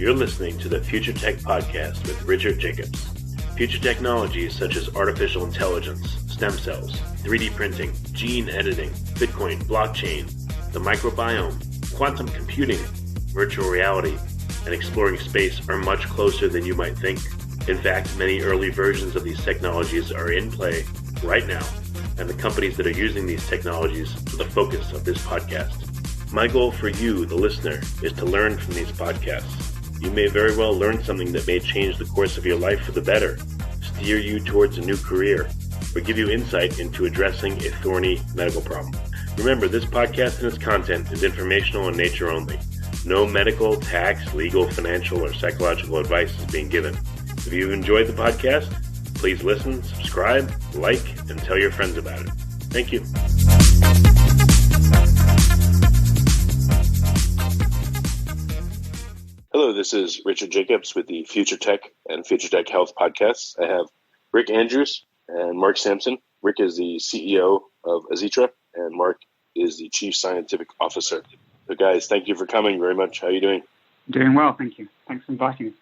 You're listening to the Future Tech Podcast with Richard Jacobs. Future technologies such as artificial intelligence, stem cells, 3D printing, gene editing, Bitcoin, blockchain, the microbiome, quantum computing, virtual reality, and exploring space are much closer than you might think. In fact, many early versions of these technologies are in play right now, and the companies that are using these technologies are the focus of this podcast. My goal for you, the listener, is to learn from these podcasts. You may very well learn something that may change the course of your life for the better, steer you towards a new career, or give you insight into addressing a thorny medical problem. Remember, this podcast and its content is informational in nature only. No medical, tax, legal, financial, or psychological advice is being given. If you've enjoyed the podcast, please listen, subscribe, like, and tell your friends about it. Thank you. Hello, this is Richard Jacobs with the Future Tech and Future Tech Health podcasts. I have Rick Andrews and Mark Sampson. Rick is the CEO of Azitra, and Mark is the Chief Scientific Officer. So guys, thank you for coming very much. How are you doing? Doing well, thank you. Thanks for inviting us.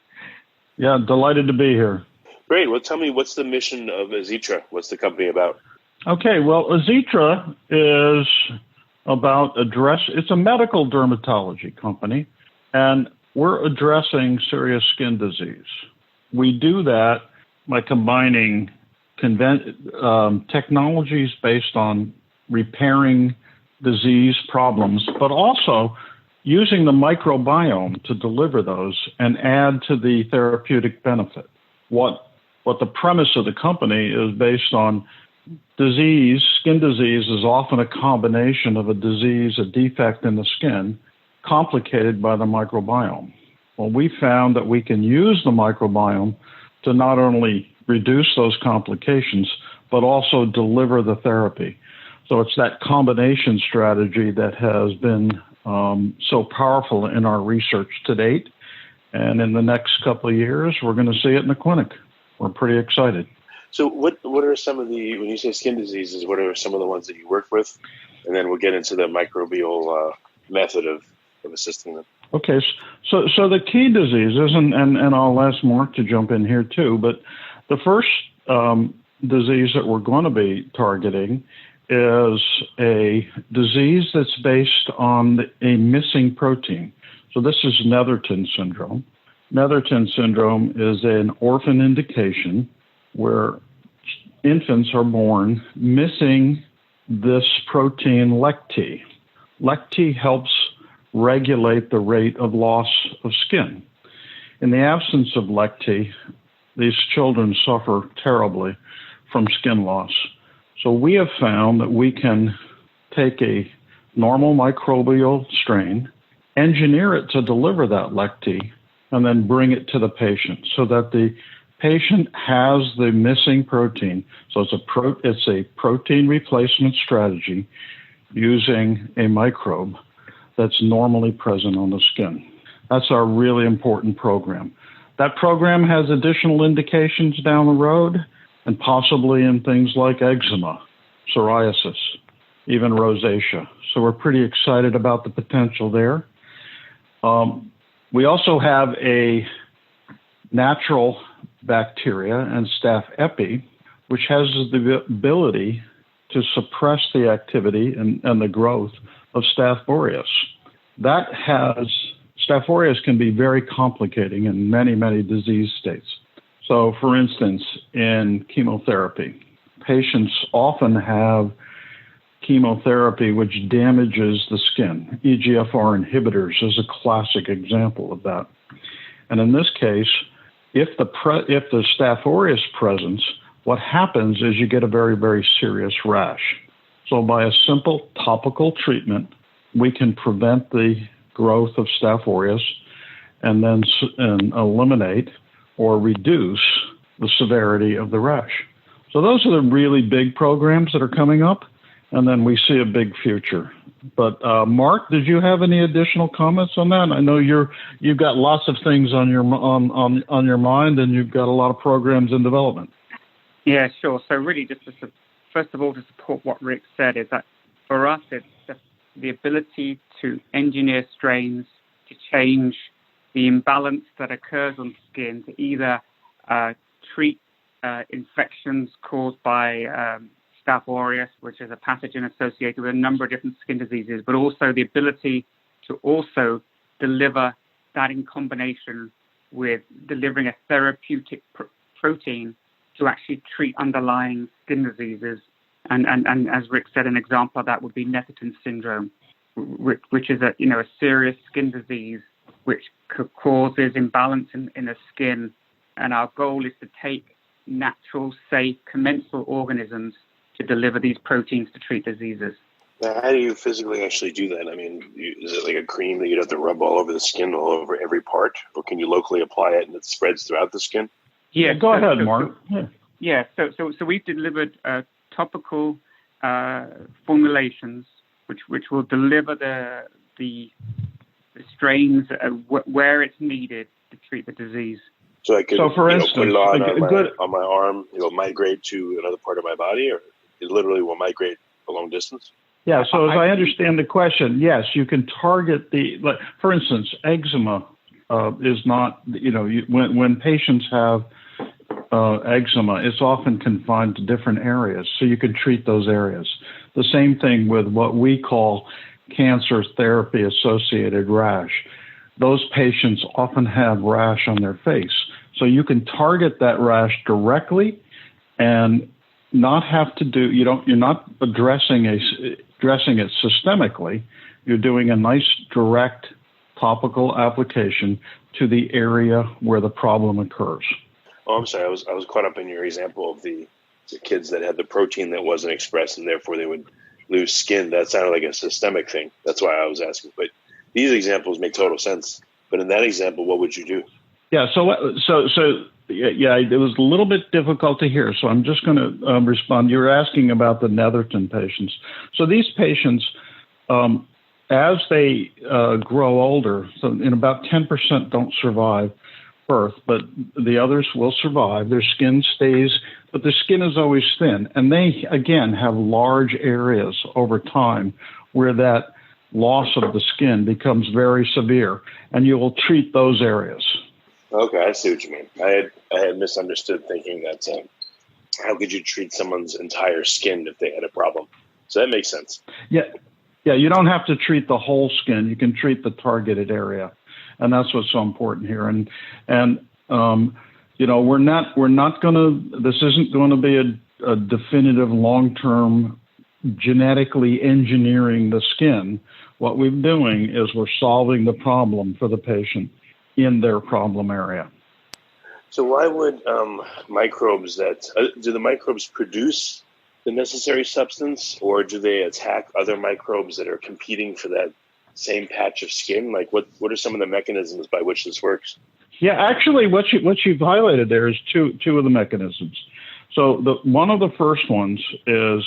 Yeah, delighted to be here. Great. Well, tell me, what's the mission of Azitra? What's the company about? Okay, well, Azitra is it's a medical dermatology company, and we're addressing serious skin disease. We do that by combining technologies based on repairing disease problems, but also using the microbiome to deliver those and add to the therapeutic benefit. What the premise of the company is based on skin disease is often a combination of a defect in the skin, complicated by the microbiome. Well, we found that we can use the microbiome to not only reduce those complications, but also deliver the therapy. So it's that combination strategy that has been so powerful in our research to date. And in the next couple of years, we're going to see it in the clinic. We're pretty excited. So what are some of when you say skin diseases, what are some of the ones that you work with? And then we'll get into the microbial method of assisting them. Okay, so the key diseases, and I'll ask Mark to jump in here too, but the first disease that we're going to be targeting is a disease that's based on a missing protein. So this is Netherton syndrome. Netherton syndrome is an orphan indication where infants are born missing this protein LecT. LecT helps regulate the rate of loss of skin. In the absence of LecT, these children suffer terribly from skin loss. So we have found that we can take a normal microbial strain, engineer it to deliver that LecT, and then bring it to the patient so that the patient has the missing protein. So it's a protein replacement strategy using a microbe that's normally present on the skin. That's our really important program. That program has additional indications down the road, and possibly in things like eczema, psoriasis, even rosacea. So we're pretty excited about the potential there. We also have a natural bacteria and Staph epi, which has the ability to suppress the activity and the growth of Staph aureus. Staph aureus can be very complicating in many, many disease states. So, for instance, in chemotherapy, patients often have chemotherapy which damages the skin. EGFR inhibitors is a classic example of that. And in this case, if the Staph aureus presence, what happens is you get a very, very serious rash. So by a simple topical treatment, we can prevent the growth of Staph aureus and then eliminate or reduce the severity of the rash. So those are the really big programs that are coming up, and then we see a big future. But Mark, did you have any additional comments on that? I know you've got lots of things on your mind, and you've got a lot of programs in development. Yeah, sure. So really, just first of all, to support what Rick said, is that for us, it's just the ability to engineer strains to change the imbalance that occurs on skin to either treat infections caused by Staph aureus, which is a pathogen associated with a number of different skin diseases, but also the ability to also deliver that in combination with delivering a therapeutic protein to actually treat underlying skin diseases. And as Rick said, an example of that would be Netherton syndrome, which is a serious skin disease which causes imbalance in the skin. And our goal is to take natural, safe, commensal organisms to deliver these proteins to treat diseases. Now, how do you physically actually do that? I mean, is it like a cream that you'd have to rub all over the skin, all over every part? Or can you locally apply it and it spreads throughout the skin? Yeah. Go ahead, Mark. So we've delivered topical formulations which will deliver the strains where it's needed to treat the disease. So I could for instance, put it on my arm, migrate to another part of my body, or it literally will migrate a long distance? Yeah, so as I understand the question, yes, you can target for instance, eczema is not, when patients have eczema, it's often confined to different areas, so you can treat those areas. The same thing with what we call cancer therapy-associated rash. Those patients often have rash on their face, so you can target that rash directly and not have to do, you're not addressing it systemically. You're doing a nice direct topical application to the area where the problem occurs. Oh, I'm sorry. I was caught up in your example of the kids that had the protein that wasn't expressed and therefore they would lose skin. That sounded like a systemic thing. That's why I was asking. But these examples make total sense. But in that example, what would you do? Yeah, it was a little bit difficult to hear, so I'm just going to respond. You were asking about the Netherton patients. So these patients, as they grow older, so in about 10% don't survive birth, but the others will survive. Their skin stays, but the skin is always thin. And they, again, have large areas over time where that loss of the skin becomes very severe, and you will treat those areas. Okay, I see what you mean. I had misunderstood, thinking that how could you treat someone's entire skin if they had a problem? So that makes sense. Yeah, you don't have to treat the whole skin. You can treat the targeted area, and that's what's so important here. And we're not going to. This isn't going to be a definitive long-term genetically engineering the skin. What we're doing is we're solving the problem for the patient in their problem area. So why would microbes do the microbes produce the necessary substance, or do they attack other microbes that are competing for that same patch of skin? Like what are some of the mechanisms by which this works? Yeah, actually what you've highlighted there is two of the mechanisms. So one of the first ones is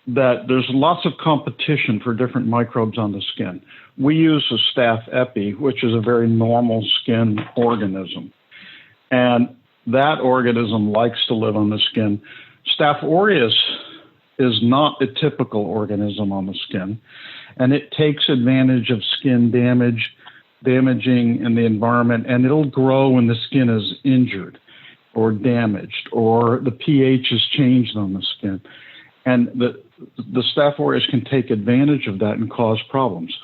that there's lots of competition for different microbes on the skin. We use a Staph epi, which is a very normal skin organism. And that organism likes to live on the skin. Staph aureus is not a typical organism on the skin, and it takes advantage of skin damaging in the environment, and it'll grow when the skin is injured or damaged or the pH is changed on the skin. And the Staph aureus can take advantage of that and cause problems.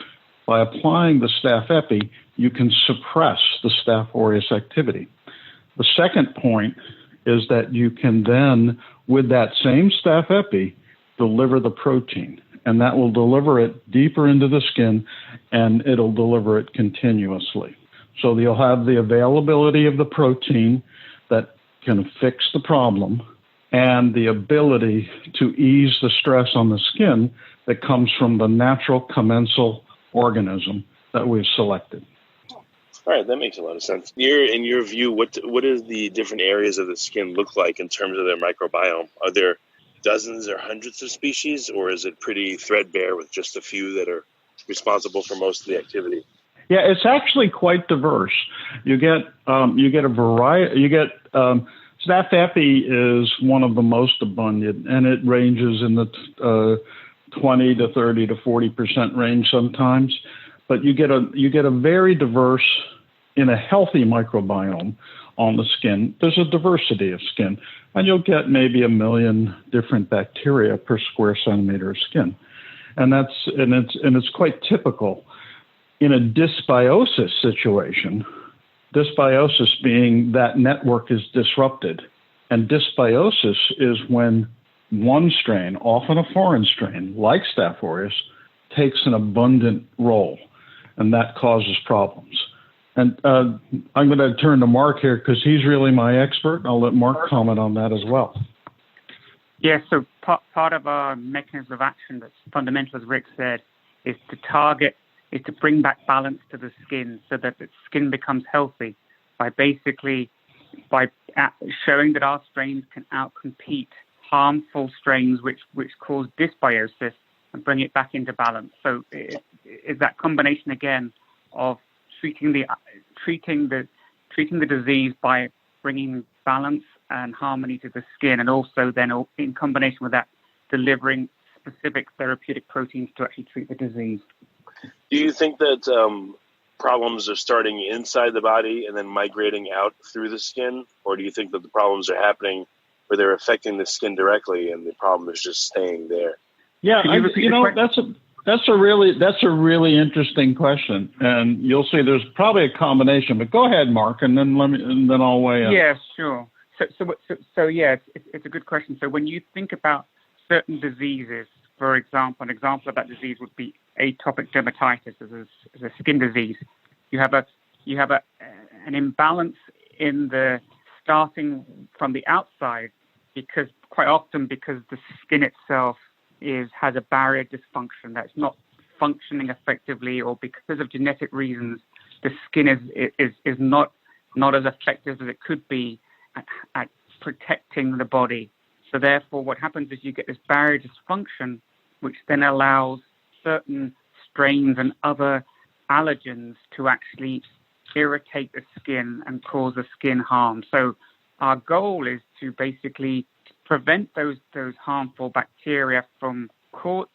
By applying the Staph epi, you can suppress the Staph aureus activity. The second point is that you can then, with that same Staph epi, deliver the protein. And that will deliver it deeper into the skin, and it'll deliver it continuously. So you'll have the availability of the protein that can fix the problem, and the ability to ease the stress on the skin that comes from the natural commensal organism that we've selected. All right, that makes a lot of sense. In your view, what do the different areas of the skin look like in terms of their microbiome? Are there dozens or hundreds of species, or is it pretty threadbare with just a few that are responsible for most of the activity? Yeah, it's actually quite diverse. You get a variety. Staph epi is one of the most abundant, and it ranges in the 20 to 30 to 40% range sometimes. But you get a very diverse in a healthy microbiome on the skin, there's a diversity of skin, and you'll get maybe 1 million different bacteria per square centimeter of skin, and it's quite typical in a dysbiosis situation. Dysbiosis being that network is disrupted, and dysbiosis is when one strain, often a foreign strain like Staph aureus, takes an abundant role, and that causes problems. And I'm going to turn to Mark here because he's really my expert. I'll let Mark comment on that as well. Yeah, so part of our mechanism of action that's fundamental, as Rick said, is to bring back balance to the skin so that the skin becomes healthy by showing that our strains can outcompete harmful strains which cause dysbiosis and bring it back into balance. So it's that combination again of treating the disease by bringing balance and harmony to the skin, and also then in combination with that, delivering specific therapeutic proteins to actually treat the disease. Do you think that problems are starting inside the body and then migrating out through the skin, or do you think that the problems are happening where they're affecting the skin directly and the problem is just staying there? Yeah, that's a really interesting question, and you'll see there's probably a combination. But go ahead, Mark, and then I'll weigh in. Yeah, sure. So yeah, it's a good question. So when you think about certain diseases, for example, an example of that disease would be atopic dermatitis as a skin disease. You have an imbalance in the starting from the outside because the skin itself has a barrier dysfunction that's not functioning effectively, or because of genetic reasons, the skin is not as effective as it could be at protecting the body. So therefore, what happens is you get this barrier dysfunction, which then allows certain strains and other allergens to actually irritate the skin and cause the skin harm. So our goal is to basically prevent those harmful bacteria from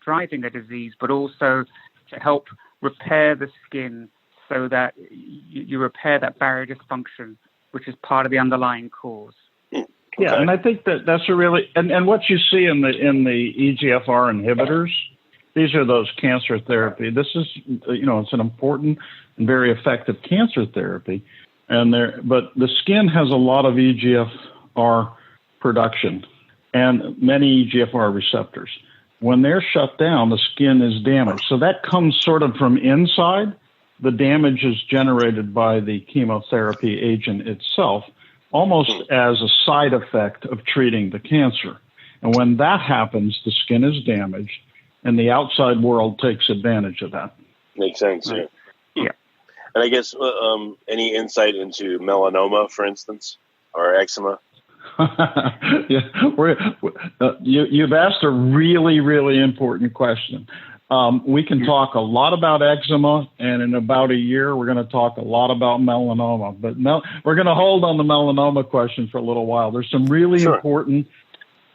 driving the disease, but also to help repair the skin so that you repair that barrier dysfunction, which is part of the underlying cause. Yeah, and I think that's a really and what you see in the EGFR inhibitors, these are those cancer therapy. This is it's an important and very effective cancer therapy, but the skin has a lot of EGFR production and many EGFR receptors. When they're shut down, the skin is damaged. So that comes sort of from inside. The damage is generated by the chemotherapy agent itself, almost as a side effect of treating the cancer. And when that happens, the skin is damaged, and the outside world takes advantage of that. Makes sense. Right. Yeah. And I guess any insight into melanoma, for instance, or eczema? Yeah, you've asked a really, really important question. We can talk a lot about eczema, and in about a year, we're going to talk a lot about melanoma. But we're going to hold on the melanoma question for a little while. There's some really important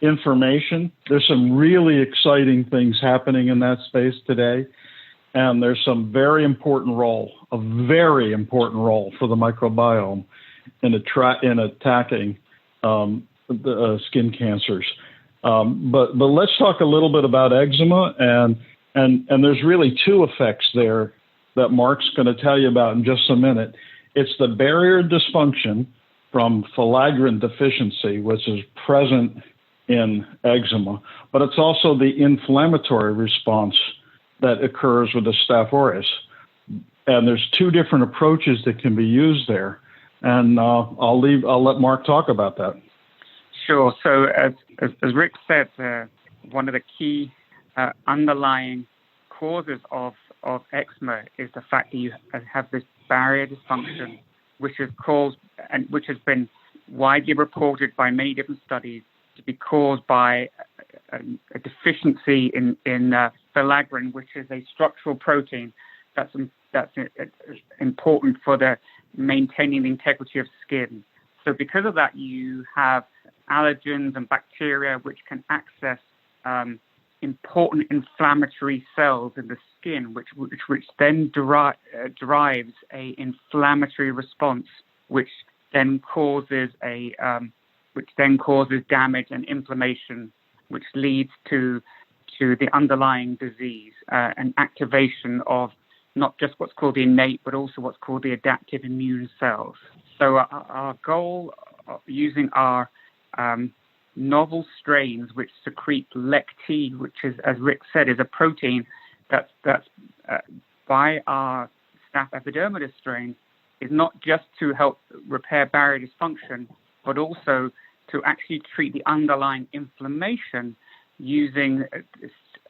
information. There's some really exciting things happening in that space today, and there's some very important role for the microbiome in attacking the skin cancers. But let's talk a little bit about eczema, and there's really two effects there that Mark's going to tell you about in just a minute. It's the barrier dysfunction from filaggrin deficiency, which is present in eczema, but it's also the inflammatory response that occurs with the Staph aureus. And there's two different approaches that can be used there. And I'll let Mark talk about that. Sure. So as Rick said, one of the key underlying causes of eczema is the fact that you have this barrier dysfunction, which is caused and which has been widely reported by many different studies to be caused by a deficiency in filaggrin, which is a structural protein that's important for the maintaining the integrity of skin. So because of that, you have allergens and bacteria which can access important inflammatory cells in the skin, which then drives a inflammatory response, which then causes damage and inflammation, which leads to the underlying disease, and activation of not just what's called the innate, but also what's called the adaptive immune cells. So our goal, using our novel strains which secrete LEC-T, which is, as Rick said, is a protein that's by our Staph epidermidis strain, is not just to help repair barrier dysfunction, but also to actually treat the underlying inflammation using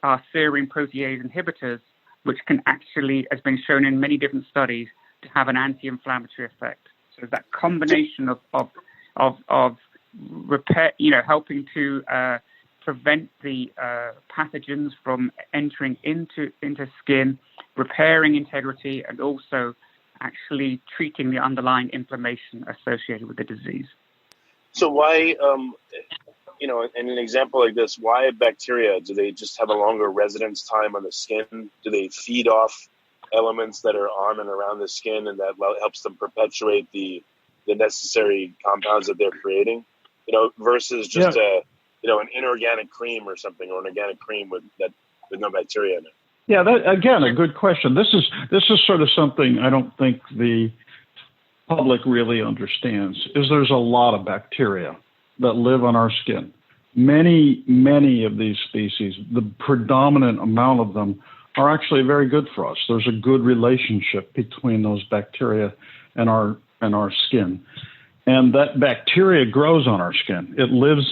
our serine protease inhibitors, which can actually, has been shown in many different studies, to have an anti-inflammatory effect. So that combination of repair, helping to prevent the pathogens from entering into skin, repairing integrity, and also actually treating the underlying inflammation associated with the disease. So why, in an example like this, why bacteria? Do they just have a longer residence time on the skin? Do they feed off elements that are on and around the skin, and that helps them perpetuate the necessary compounds that they're creating? Versus just an inorganic cream or something, or an organic cream with no bacteria in it. Yeah, that, again, a good question. This is sort of something I don't think the public really understands, is there's a lot of bacteria that live on our skin. Many of these species, the predominant amount of them, are actually very good for us. There's a good relationship between those bacteria and our skin. And that bacteria grows on our skin. It lives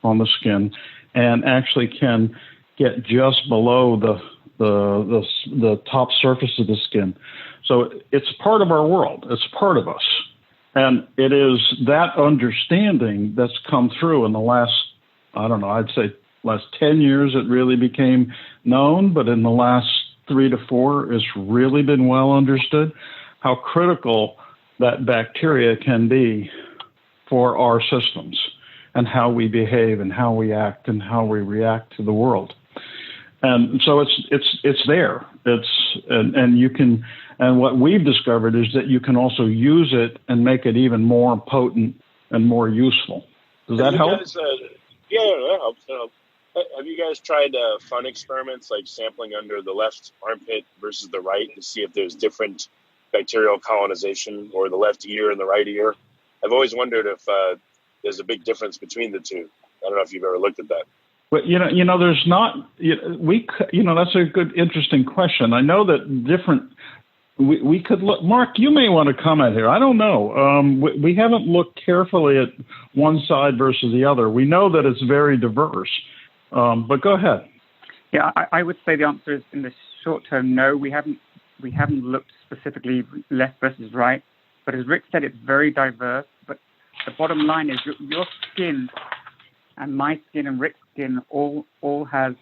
on the skin and actually can get just below the top surface of the skin. So it's part of our world. It's part of us. And it is that understanding that's come through in the last, I'd say last 10 years it really became known, but in the last 3 to 4 it's really been well understood how critical that bacteria can be for our systems and how we behave and how we act and how we react to the world. And so it's there. And you can, and what we've discovered is that you can also use it and make it even more potent and more useful. Does that help? Yeah, that helps. Have you guys tried fun experiments like sampling under the left armpit versus the right to see if there's different bacterial colonization, or the left ear and the right ear? I've always wondered if there's a big difference between the two. I don't know if you've ever looked at that. But there's not. That's a good, interesting question. I know that different. We could look. Mark, you may want to comment here. I don't know. We haven't looked carefully at one side versus the other. We know that it's very diverse. But go ahead. Yeah, I would say the answer is, in the short term, no. We haven't looked specifically left versus right. But as Rick said, it's very diverse. But the bottom line is your skin and my skin and Rick's skin all has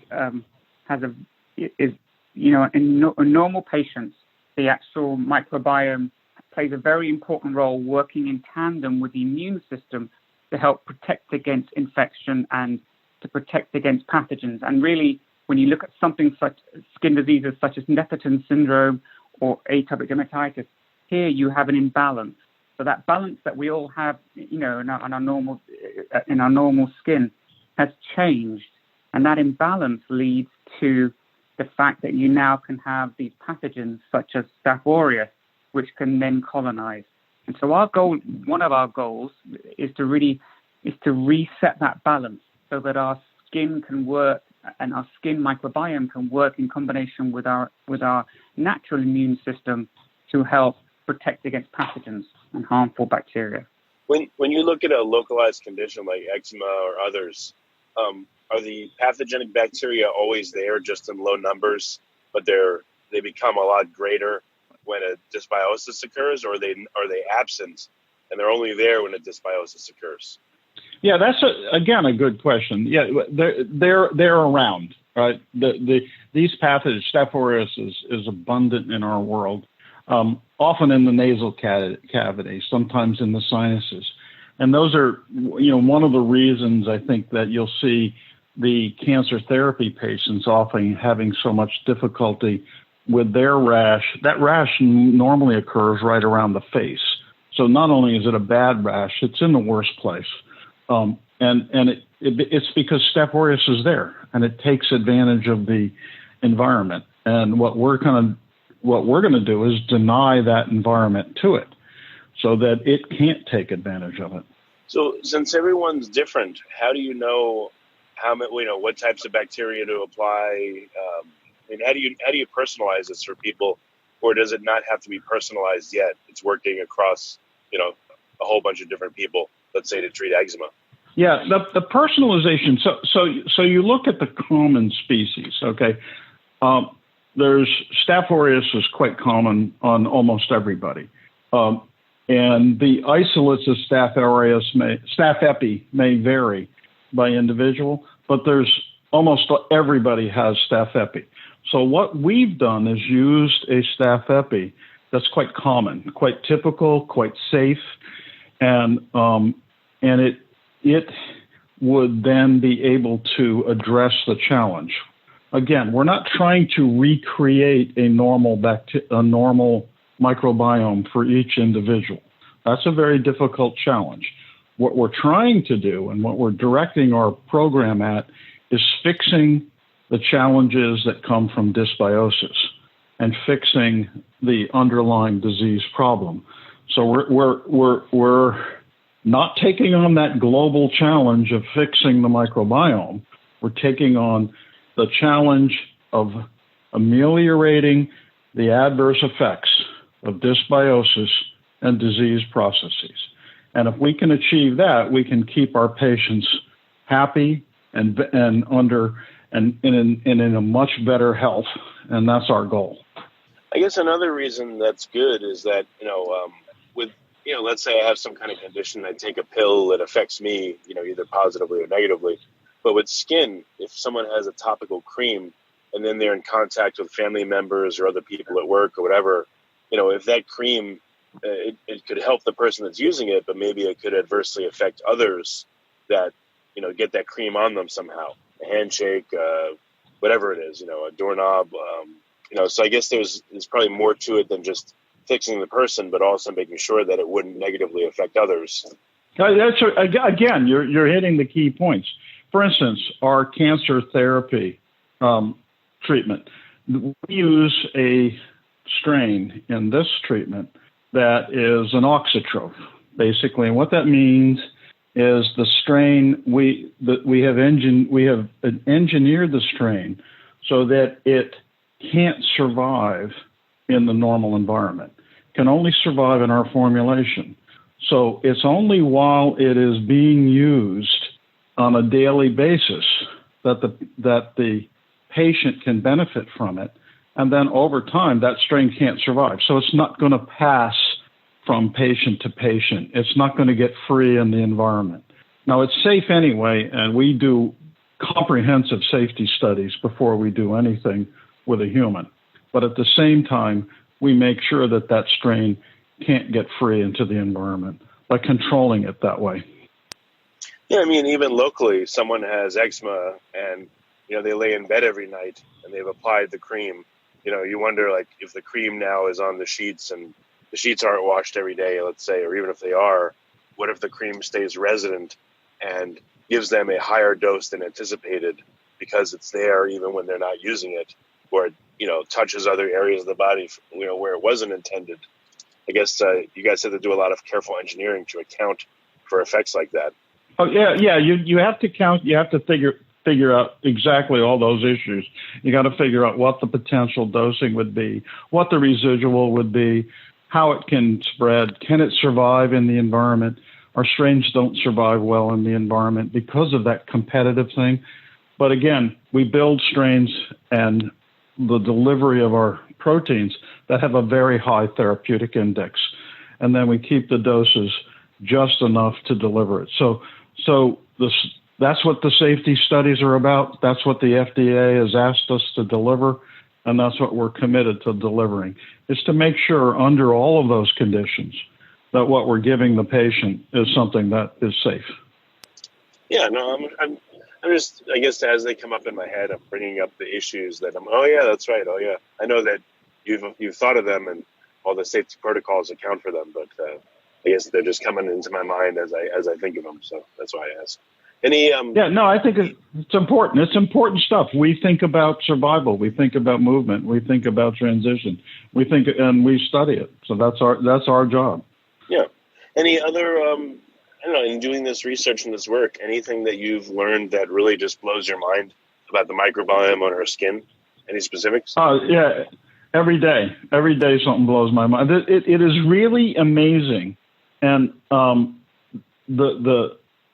in normal patients, the actual microbiome plays a very important role, working in tandem with the immune system to help protect against infection and to protect against pathogens. And really, when you look at something such skin diseases such as Netherton syndrome or atopic dermatitis, here you have an imbalance. So that balance that we all have, in our normal skin has changed, and that imbalance leads to the fact that you now can have these pathogens such as Staph aureus, which can then colonize. And so our goal, one of our goals, is to reset that balance so that our skin can work and our skin microbiome can work in combination with our natural immune system to help protect against pathogens and harmful bacteria. When you look at a localized condition like eczema or others, are the pathogenic bacteria always there, just in low numbers, but they become a lot greater when a dysbiosis occurs, or are they absent and they're only there when a dysbiosis occurs? Yeah, that's again a good question. Yeah, they're around, right? These pathogens, Staph aureus is abundant in our world, often in the nasal cavity, sometimes in the sinuses, and those are one of the reasons I think that you'll see the cancer therapy patients often having so much difficulty with their rash. That rash normally occurs right around the face. So not only is it a bad rash, it's in the worst place. And it's because Staph aureus is there, and it takes advantage of the environment. And what we're going to do is deny that environment to it so that it can't take advantage of it. So since everyone's different, how do you know what types of bacteria to apply? And how do you personalize this for people, or does it not have to be personalized yet? It's working across, a whole bunch of different people, let's say to treat eczema. Yeah, the personalization. So you look at the common species, okay? There's Staph aureus is quite common on almost everybody. And the isolates of Staph aureus Staph epi may vary by individual, but there's almost everybody has Staph epi. So what we've done is used a Staph epi that's quite common, quite typical, quite safe, and it would then be able to address the challenge. Again, we're not trying to recreate a normal microbiome for each individual. That's a very difficult challenge. What we're trying to do and what we're directing our program at is fixing the challenges that come from dysbiosis and fixing the underlying disease problem. So we're not taking on that global challenge of fixing the microbiome. We're taking on the challenge of ameliorating the adverse effects of dysbiosis and disease processes. And if we can achieve that, we can keep our patients happy and in a much better health, and that's our goal. I guess another reason that's good is that, let's say I have some kind of condition, I take a pill that affects me, either positively or negatively. But with skin, if someone has a topical cream and then they're in contact with family members or other people at work or whatever, if that cream, it could help the person that's using it, but maybe it could adversely affect others that, get that cream on them somehow. A handshake, whatever it is, a doorknob. So I guess there's probably more to it than just fixing the person, but also making sure that it wouldn't negatively affect others. Again, you're hitting the key points. For instance, our cancer therapy treatment, we use a strain in this treatment that is an auxotroph, basically. And what that means is the strain, we have engineered the strain so that it can't survive in the normal environment, can only survive in our formulation. So it's only while it is being used on a daily basis that the patient can benefit from it. And then over time, that strain can't survive. So it's not going to pass from patient to patient. It's not going to get free in the environment. Now, it's safe anyway, and we do comprehensive safety studies before we do anything with a human. But at the same time, we make sure that that strain can't get free into the environment by controlling it that way. Yeah, even locally, someone has eczema and, they lay in bed every night and they've applied the cream. You wonder, if the cream now is on the sheets and the sheets aren't washed every day, let's say, or even if they are, what if the cream stays resident and gives them a higher dose than anticipated because it's there even when they're not using it, or it, touches other areas of the body, where it wasn't intended. I guess you guys have to do a lot of careful engineering to account for effects like that. Oh, yeah. You have to count. You have to figure out exactly all those issues. You got to figure out what the potential dosing would be, what the residual would be, how it can spread, can it survive in the environment. Our strains don't survive well in the environment because of that competitive thing. But again, we build strains and the delivery of our proteins that have a very high therapeutic index. And then we keep the doses just enough to deliver it. So that's what the safety studies are about. That's what the FDA has asked us to deliver. And that's what we're committed to delivering, is to make sure under all of those conditions that what we're giving the patient is something that is safe. Yeah, no, I'm just, I guess as they come up in my head, I'm bringing up the issues that oh yeah, that's right. Oh yeah, I know that you've thought of them and all the safety protocols account for them, but I guess they're just coming into my mind as I think of them. So that's why I asked. Any? Yeah, no, I think it's important. It's important stuff. We think about survival. We think about movement. We think about transition. We think and we study it. So that's our job. Yeah. Any other? I don't know, in doing this research and this work, anything that you've learned that really just blows your mind about the microbiome on our skin? Any specifics? Yeah, every day something blows my mind. It is really amazing, and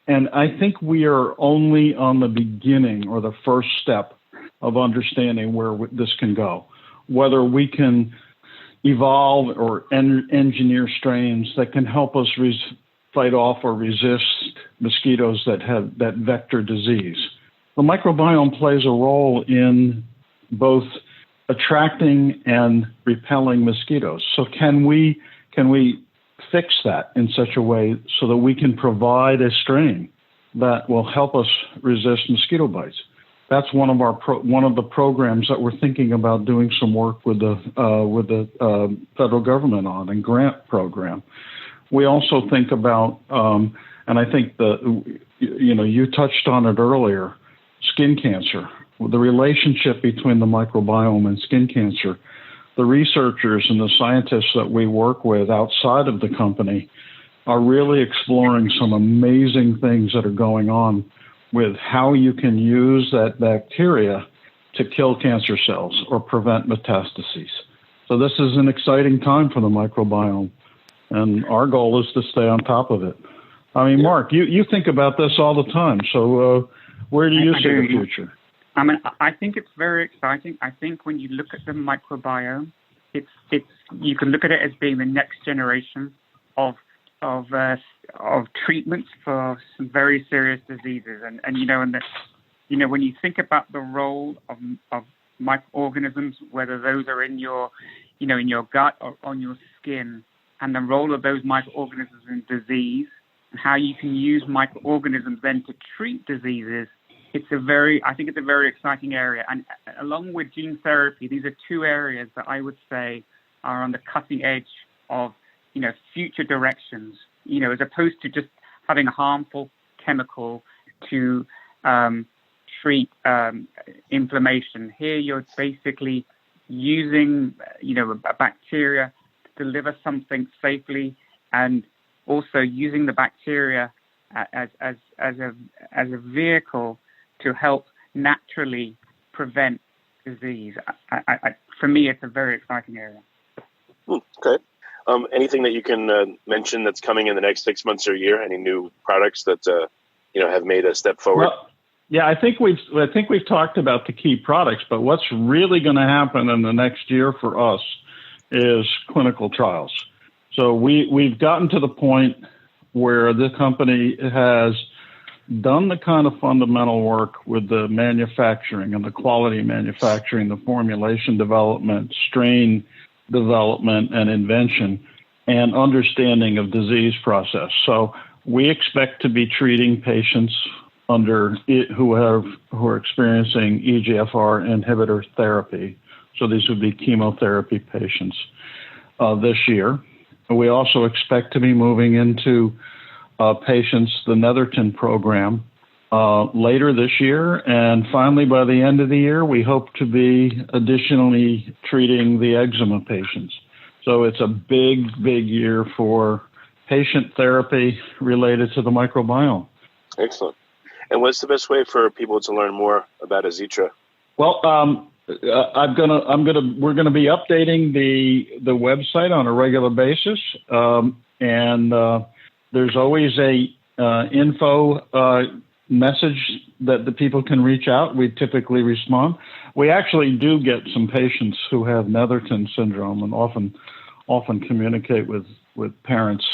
and I think we are only on the beginning or the first step of understanding where this can go, whether we can evolve or engineer strains that can help us fight off or resist mosquitoes that vector disease. The microbiome plays a role in both attracting and repelling mosquitoes. So can we fix that in such a way so that we can provide a strain that will help us resist mosquito bites? That's one of the programs that we're thinking about doing some work with the federal government on, and grant program. We also think about, and I think you touched on it earlier, skin cancer, the relationship between the microbiome and skin cancer. The researchers and the scientists that we work with outside of the company are really exploring some amazing things that are going on with how you can use that bacteria to kill cancer cells or prevent metastases. So this is an exciting time for the microbiome. And our goal is to stay on top of it. I mean, Mark, you think about this all the time. So where do you see the future? I mean, I think it's very exciting. I think when you look at the microbiome, you can look at it as being the next generation of treatments for some very serious diseases. And when you think about the role of microorganisms, whether those are in your gut or on your skin, and the role of those microorganisms in disease, and how you can use microorganisms then to treat diseases, I think it's a very exciting area. And along with gene therapy, these are two areas that I would say are on the cutting edge of, future directions, as opposed to just having a harmful chemical to treat inflammation. Here you're basically using, a bacteria deliver something safely, and also using the bacteria as a vehicle to help naturally prevent disease. For me, it's a very exciting area. Okay. Anything that you can mention that's coming in the next 6 months or a year? Any new products that have made a step forward? Well, yeah, I think we've talked about the key products, but what's really going to happen in the next year for us is clinical trials. So we've gotten to the point where the company has done the kind of fundamental work with the manufacturing and the quality manufacturing, the formulation development, strain development and invention, and understanding of disease process. So we expect to be treating patients who are experiencing EGFR inhibitor therapy. So these would be chemotherapy patients this year. We also expect to be moving into patients, the Netherton program, later this year. And finally, by the end of the year, we hope to be additionally treating the eczema patients. So it's a big, big year for patient therapy related to the microbiome. Excellent. And what's the best way for people to learn more about Azitra? Well, we're gonna be updating the website on a regular basis, and there's always a info message that the people can reach out. We typically respond. We actually do get some patients who have Netherton syndrome and often communicate with parents.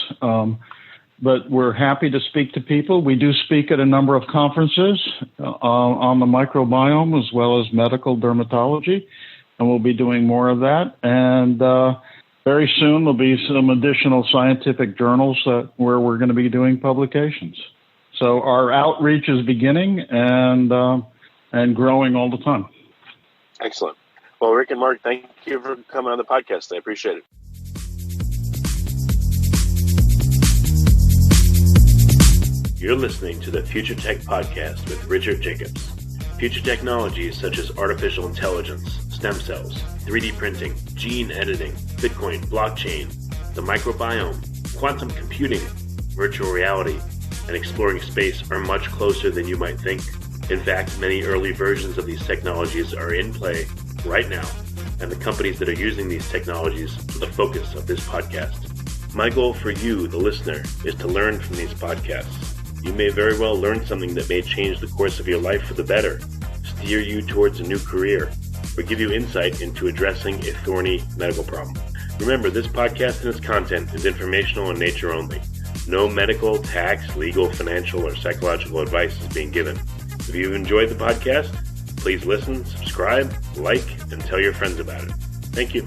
But we're happy to speak to people. We do speak at a number of conferences on the microbiome as well as medical dermatology, and we'll be doing more of that. And very soon there'll be some additional scientific journals where we're going to be doing publications. So our outreach is beginning and growing all the time. Excellent. Well, Rick and Mark, thank you for coming on the podcast. I appreciate it. You're listening to the Future Tech Podcast with Richard Jacobs. Future technologies such as artificial intelligence, stem cells, 3D printing, gene editing, Bitcoin, blockchain, the microbiome, quantum computing, virtual reality, and exploring space are much closer than you might think. In fact, many early versions of these technologies are in play right now, and the companies that are using these technologies are the focus of this podcast. My goal for you, the listener, is to learn from these podcasts. You may very well learn something that may change the course of your life for the better, steer you towards a new career, or give you insight into addressing a thorny medical problem. Remember, this podcast and its content is informational in nature only. No medical, tax, legal, financial, or psychological advice is being given. If you've enjoyed the podcast, please listen, subscribe, like, and tell your friends about it. Thank you.